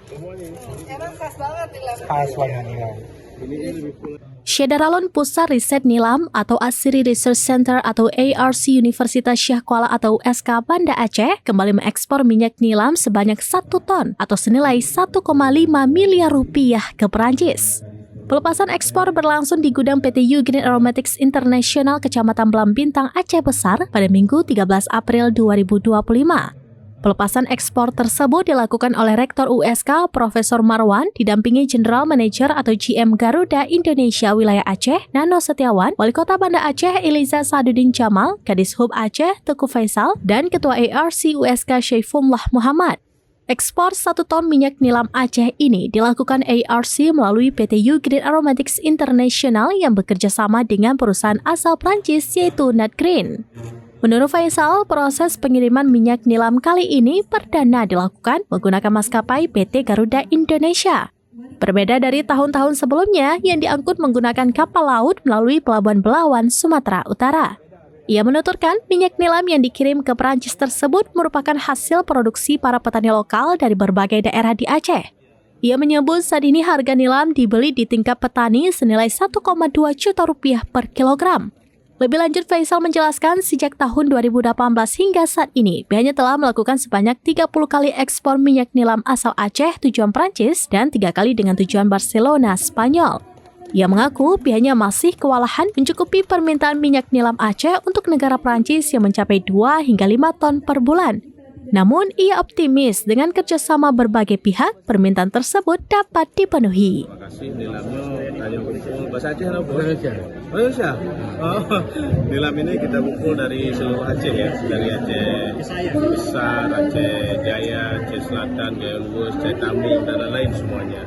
Emang khas banget nilam. Khas banget nilam. Syederalon Pusat Riset Nilam atau Asiri Research Center atau ARC Universitas Syah Kuala atau SK Banda Aceh kembali mengekspor minyak nilam sebanyak 1 ton atau senilai 1,5 miliar rupiah ke Perancis. Pelepasan ekspor berlangsung di gudang PT Green Aromatics International Kecamatan Belam Bintang, Aceh Besar pada Minggu 13 April 2025. Pelepasan ekspor tersebut dilakukan oleh Rektor USK Profesor Marwan didampingi General Manager atau GM Garuda Indonesia Wilayah Aceh Nano Setiawan, Wali Kota Banda Aceh Eliza Sadudin Jamal, Kadis Hub Aceh Teguh Faisal, dan Ketua ARC USK Syaifullah Muhammad. Ekspor 1 ton minyak nilam Aceh ini dilakukan ARC melalui PT Green Aromatics International yang bekerja sama dengan perusahaan asal Prancis yaitu Natgreen. Menurut Faisal, proses pengiriman minyak nilam kali ini perdana dilakukan menggunakan maskapai PT Garuda Indonesia. Berbeda dari tahun-tahun sebelumnya yang diangkut menggunakan kapal laut melalui Pelabuhan Belawan, Sumatera Utara. Ia menuturkan minyak nilam yang dikirim ke Perancis tersebut merupakan hasil produksi para petani lokal dari berbagai daerah di Aceh. Ia menyebut saat ini harga nilam dibeli di tingkat petani senilai 1,2 juta rupiah per kilogram. Lebih lanjut, Faisal menjelaskan sejak tahun 2018 hingga saat ini, pihaknya telah melakukan sebanyak 30 kali ekspor minyak nilam asal Aceh tujuan Prancis dan 3 kali dengan tujuan Barcelona, Spanyol. Ia mengaku pihaknya masih kewalahan mencukupi permintaan minyak nilam Aceh untuk negara Prancis yang mencapai 2 hingga 5 ton per bulan. Namun, ia optimis dengan kerjasama berbagai pihak, permintaan tersebut dapat dipenuhi. Terima kasih, nilamnya hanya kumpul bahasa Aceh atau Indonesia? Nilam ini kita kumpul dari seluruh Aceh ya, dari Aceh Besar, Aceh Jaya, Aceh Selatan, Jaya Luwes, Aceh Tamim, dan lain-lain semuanya.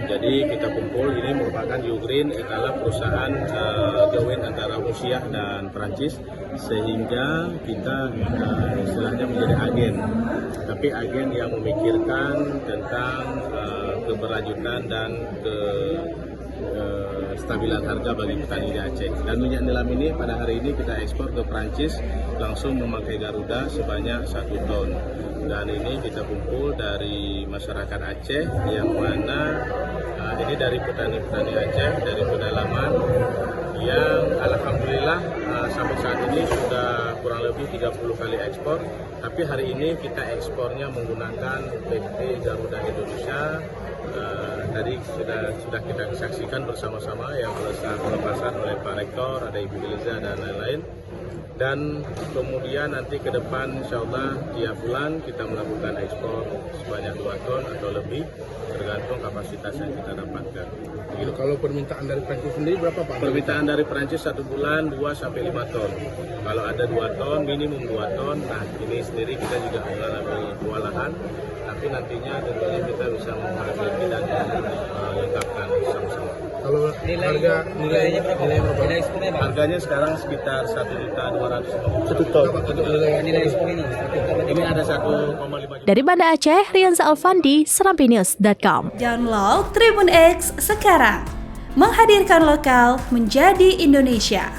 Jadi kita kumpul, ini merupakan Green adalah perusahaan joint antara Rusia dan Perancis, sehingga kita istilahnya menjadi agen, tapi agen yang memikirkan tentang keberlanjutan dan kestabilan harga bagi petani di Aceh. Dan minyak nilam ini pada hari ini kita ekspor ke Perancis langsung memakai Garuda sebanyak 1 ton. Dan ini kita kumpul dari masyarakat Aceh yang mana ini dari petani-petani Aceh dari pedalaman yang alhamdulillah sampai saat ini sudah kurang lebih 30 kali ekspor, tapi hari ini kita ekspornya menggunakan PT Garuda Indonesia. Tadi sudah kita saksikan bersama-sama yang pelepasan oleh Pak Rektor, ada Ibu Eliza dan lain-lain. Dan kemudian nanti ke depan insya Allah tiap bulan kita melakukan ekspor sebanyak 2 ton atau lebih tergantung kapasitas yang kita dapatkan. Gitu. Kalau permintaan dari Prancis sendiri berapa Pak? Permintaan dari Prancis 1 bulan 2-5 ton. Kalau ada 2 ton, minimum 2 ton. Nah ini sendiri kita juga mengalami kewalahan, tapi nantinya tentunya kita bisa memperbaiki dan lengkapkan sama-sama. Kalau nilainya berapa? Harganya sekarang sekitar 1.200.000. 1 ton. Nilai ekspor ini ada 1,5 juta. Dari Banda Aceh, Rianza Alfandi, serampinews.com. Download Tribun X sekarang, menghadirkan lokal menjadi Indonesia.